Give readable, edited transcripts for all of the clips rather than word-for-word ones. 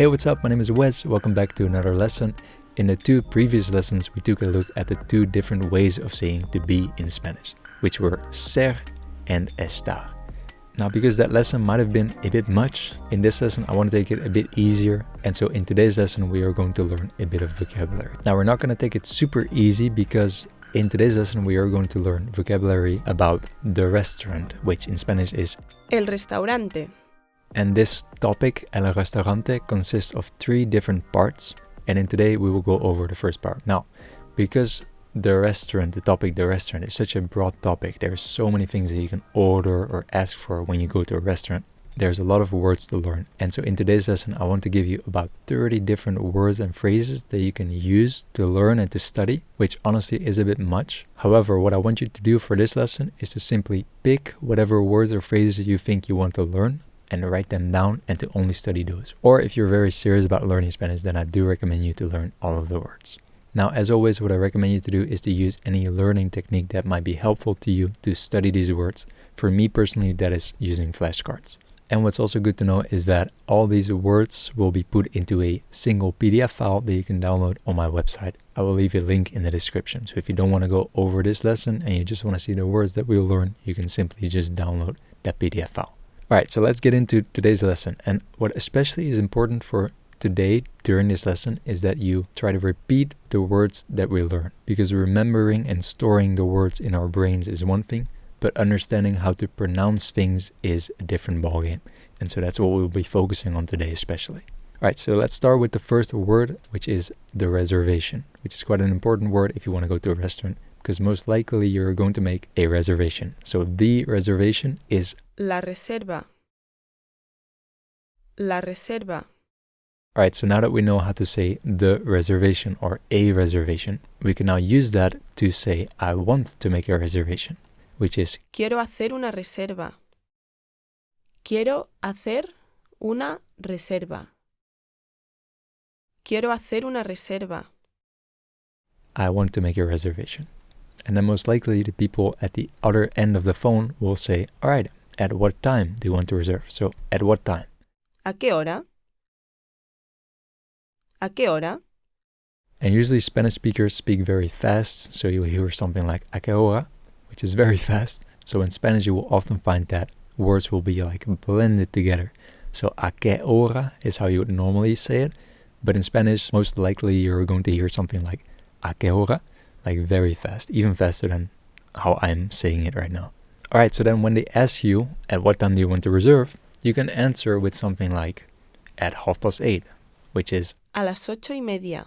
Hey, what's up? My name is Wes. Welcome back to another lesson. In the two previous lessons, we took a look at the two different ways of saying to be in Spanish, which were ser and estar. Now, because that lesson might have been a bit much, in this lesson I want to take it a bit easier, and so in today's lesson we are going to learn a bit of vocabulary. Now, we're not going to take it super easy because in today's lesson we are going to learn vocabulary about the restaurant, which in Spanish is el restaurante. And this topic, el restaurante, consists of three different parts, and in today we will go over the first part. Now, because the topic the restaurant is such a broad topic, there's so many things that you can order or ask for when you go to a restaurant. There's a lot of words to learn, and so in today's lesson I want to give you about 30 different words and phrases that you can use to learn and to study, which honestly is a bit much. However, what I want you to do for this lesson is to simply pick whatever words or phrases you think you want to learn and write them down and to only study those. Or if you're very serious about learning Spanish, then I do recommend you to learn all of the words. Now, as always, what I recommend you to do is to use any learning technique that might be helpful to you to study these words. For me personally, that is using flashcards. And what's also good to know is that all these words will be put into a single PDF file that you can download on my website. I will leave a link in the description. So if you don't want to go over this lesson and you just want to see the words that we'll learn, you can simply just download that PDF file. Alright, so let's get into today's lesson. And what especially is important for today during this lesson is that you try to repeat the words that we learn. Because remembering and storing the words in our brains is one thing, but understanding how to pronounce things is a different ballgame. And so that's what we'll be focusing on today especially. Alright, so let's start with the first word, which is the reservation, which is quite an important word if you want to go to a restaurant, because most likely you're going to make a reservation. So the reservation is La reserva. La reserva. Alright, so now that we know how to say the reservation or a reservation, we can now use that to say I want to make a reservation, which is Quiero hacer una reserva. Quiero hacer una reserva. Quiero hacer una reserva. I want to make a reservation. And then most likely the people at the other end of the phone will say, alright, at what time do you want to reserve? So, at what time? ¿A qué hora? ¿A qué hora? And usually Spanish speakers speak very fast, so you'll hear something like a qué hora, which is very fast. So in Spanish you will often find that words will be like blended together. So a qué hora is how you would normally say it, but in Spanish most likely you're going to hear something like a qué hora, like very fast, even faster than how I'm saying it right now. Alright, so then when they ask you at what time do you want to reserve, you can answer with something like at 8:30, which is A las 8:30.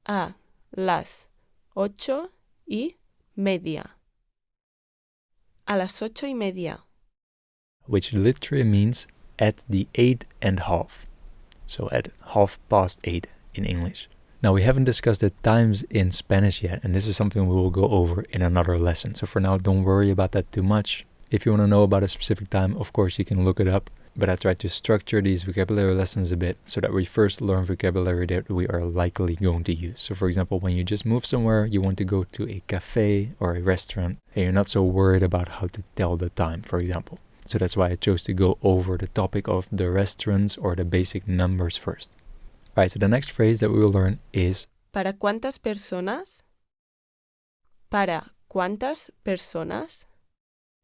A las 8:30. A las 8:30. which literally means at the 8:30. So at 8:30 in English. Now, we haven't discussed the times in Spanish yet, and this is something we will go over in another lesson. So for now, don't worry about that too much. If you want to know about a specific time, of course, you can look it up. But I try to structure these vocabulary lessons a bit so that we first learn vocabulary that we are likely going to use. So for example, when you just move somewhere, you want to go to a cafe or a restaurant, and you're not so worried about how to tell the time, for example. So that's why I chose to go over the topic of the restaurants or the basic numbers first. Alright, so the next phrase that we will learn is ¿Para cuántas personas? ¿Para cuántas personas?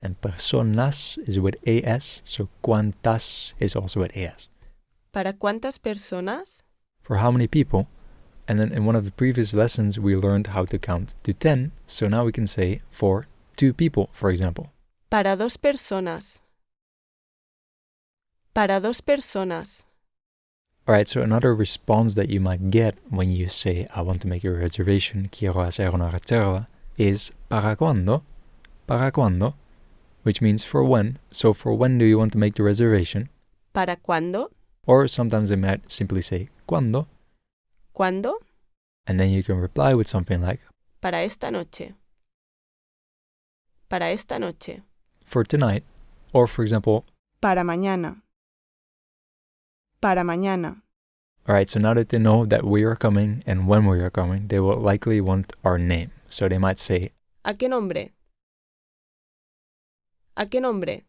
and personas is with AS, so cuantas is also with AS. ¿Para cuántas personas? For how many people? And then in one of the previous lessons we learned how to count to 10, so now we can say for 2 people, for example. Para 2 personas. Para 2 personas. Alright, so another response that you might get when you say I want to make a reservation, quiero hacer una reserva, is ¿para cuándo? ¿Para cuándo? Which means for when. So for when do you want to make the reservation? ¿Para cuándo? Or sometimes they might simply say ¿cuándo? ¿Cuándo? And then you can reply with something like Para esta noche. Para esta noche. for tonight. Or for example, Para mañana. Para mañana. alright, so now that they know that we are coming and when we are coming, they will likely want our name. So they might say ¿A qué nombre? ¿A qué nombre?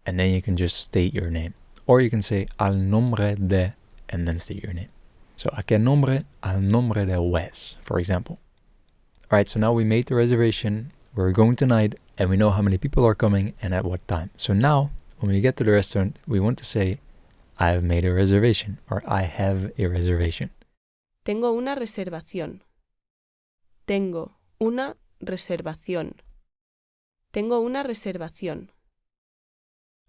and then you can just state your name. Or you can say al nombre de, and then state your name. So, a qué nombre? Al nombre de Wes, for example. Alright, so now we made the reservation, we're going tonight, and we know how many people are coming and at what time. So now, when we get to the restaurant, we want to say, I've made a reservation, or I have a reservation. Tengo una reservación. Tengo una reservación. Tengo una reservación.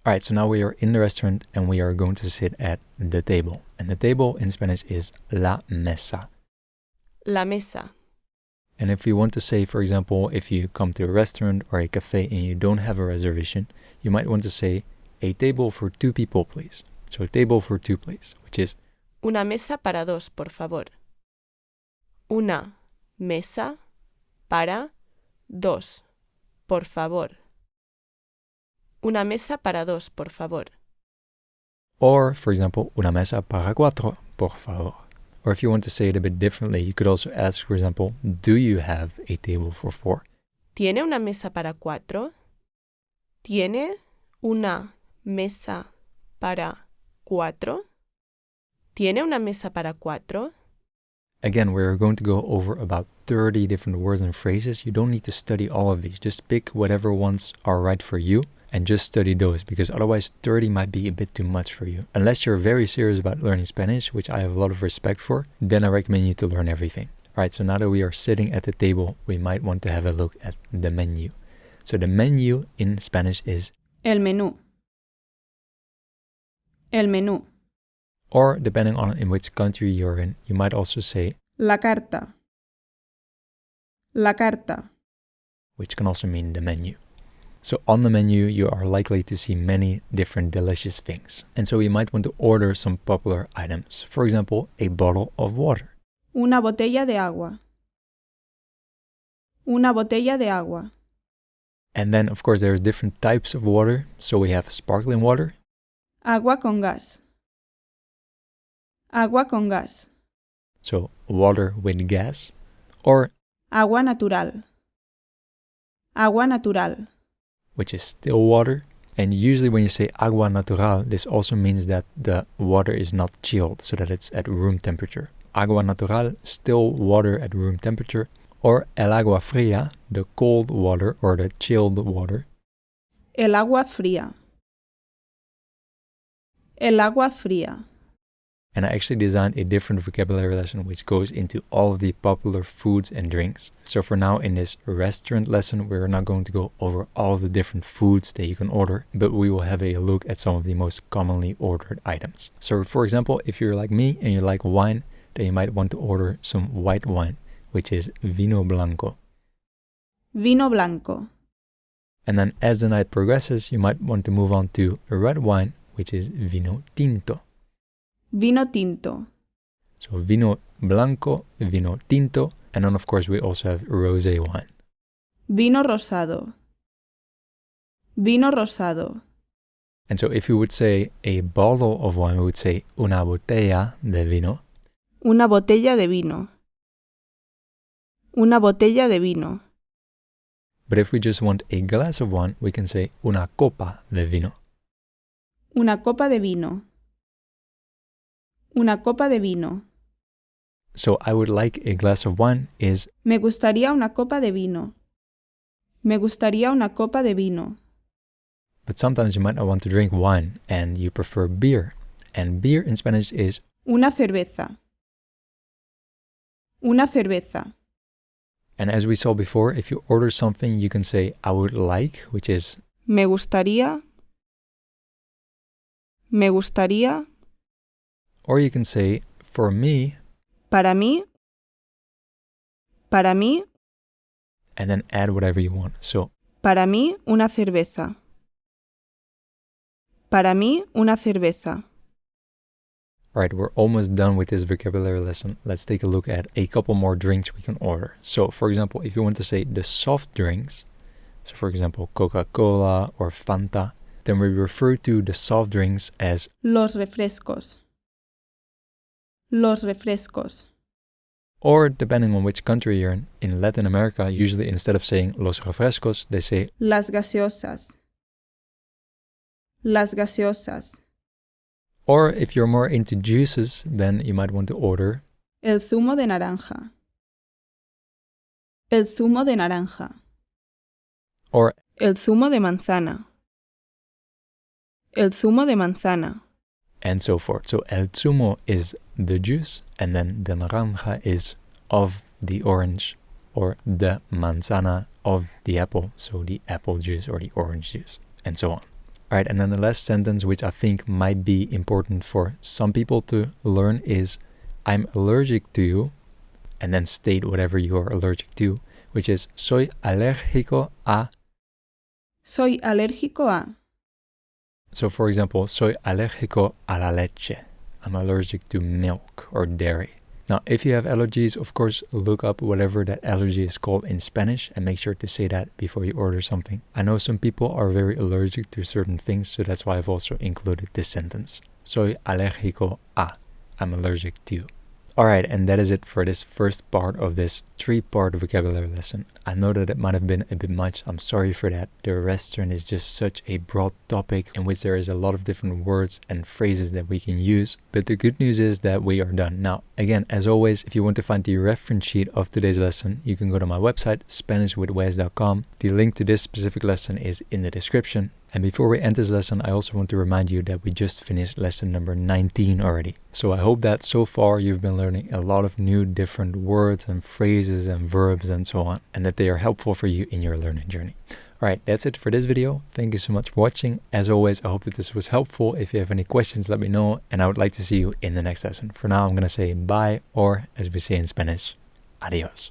Alright, so now we are in the restaurant and we are going to sit at the table. And the table in Spanish is la mesa. La mesa. And if you want to say, for example, if you come to a restaurant or a cafe and you don't have a reservation, you might want to say, a table for 2 people, please. So a table for 2, please, which is Una mesa para 2, por favor. Una mesa para 2, por favor. Una mesa para 2, por favor. Or, for example, una mesa para 4, por favor. Or if you want to say it a bit differently, you could also ask, for example, do you have a table for 4? ¿Tiene una mesa para 4? ¿Tiene una mesa para 4? ¿Tiene una mesa para 4? Again, we're going to go over about 30 different words and phrases. You don't need to study all of these. Just pick whatever ones are right for you and just study those, because otherwise 30 might be a bit too much for you. Unless you're very serious about learning Spanish, which I have a lot of respect for, then I recommend you to learn everything. Alright, so now that we are sitting at the table, we might want to have a look at the menu. So the menu in Spanish is El menú. El menú. Or depending on in which country you're in, you might also say La carta. La carta. which can also mean the menu. So on the menu, you are likely to see many different delicious things. And so you might want to order some popular items. For example, a bottle of water. Una botella de agua. Una botella de agua. And then, of course, there's different types of water. So we have sparkling water. Agua con gas. Agua con gas. So water with gas. Or Agua natural. Agua natural. which is still water. And usually when you say agua natural, this also means that the water is not chilled, so that it's at room temperature. Agua natural, still water at room temperature. Or el agua fría, the cold water or the chilled water. El agua fría. El agua fría. And I actually designed a different vocabulary lesson which goes into all of the popular foods and drinks. So for now in this restaurant lesson, we're not going to go over all the different foods that you can order, but we will have a look at some of the most commonly ordered items. So for example, if you're like me and you like wine, then you might want to order some white wine, which is vino blanco. Vino blanco. And then as the night progresses, you might want to move on to a red wine, which is vino tinto. Vino tinto. So vino blanco, vino tinto, and then of course we also have rosé wine. Vino rosado. Vino rosado. And so if you would say a bottle of wine, we would say una botella de vino. Una botella de vino. Una botella de vino. But if we just want a glass of wine, we can say una copa de vino. Una copa de vino. Una copa de vino. So I would like a glass of wine is Me gustaría una copa de vino. Me gustaría una copa de vino. but sometimes you might not want to drink wine and you prefer beer. And beer in Spanish is Una cerveza. Una cerveza. and as we saw before, if you order something, you can say I would like, which is Me gustaría. Me gustaría. or you can say for me Para mí. Para mí. and then add whatever you want. So Para mí, una cerveza. Para mí, una cerveza. alright, we're almost done with this vocabulary lesson. Let's take a look at a couple more drinks we can order. So for example, if you want to say the soft drinks, so for example Coca-Cola or Fanta, then we refer to the soft drinks as Los refrescos. Los refrescos. or depending on which country you're in Latin America, usually instead of saying los refrescos, they say Las gaseosas. Las gaseosas. Or if you're more into juices, then you might want to order El zumo de naranja. El zumo de naranja. or El zumo de manzana. El zumo de manzana. and so forth. So el zumo is the juice, and then de naranja is of the orange, or de manzana of the apple, so the apple juice or the orange juice, and so on. All right, and then the last sentence, which I think might be important for some people to learn, is I'm allergic to you, and then state whatever you are allergic to, which is soy alérgico a. Soy alérgico a. So for example, soy alérgico a la leche. I'm allergic to milk or dairy. Now, if you have allergies, of course, look up whatever that allergy is called in Spanish and make sure to say that before you order something. I know some people are very allergic to certain things, so that's why I've also included this sentence. Soy alérgico a. I'm allergic to. Alright, and that is it for this first part of this 3-part vocabulary lesson. I know that it might have been a bit much, I'm sorry for that. The restaurant is just such a broad topic in which there is a lot of different words and phrases that we can use. But the good news is that we are done. Now, again, as always, if you want to find the reference sheet of today's lesson, you can go to my website, SpanishWithWes.com. The link to this specific lesson is in the description. And before we end this lesson, I also want to remind you that we just finished lesson number 19 already. So I hope that so far you've been learning a lot of new different words and phrases and verbs and so on, and that they are helpful for you in your learning journey. Alright, that's it for this video. Thank you so much for watching. As always, I hope that this was helpful. If you have any questions, let me know, and I would like to see you in the next lesson. For now, I'm going to say bye, or as we say in Spanish, adios.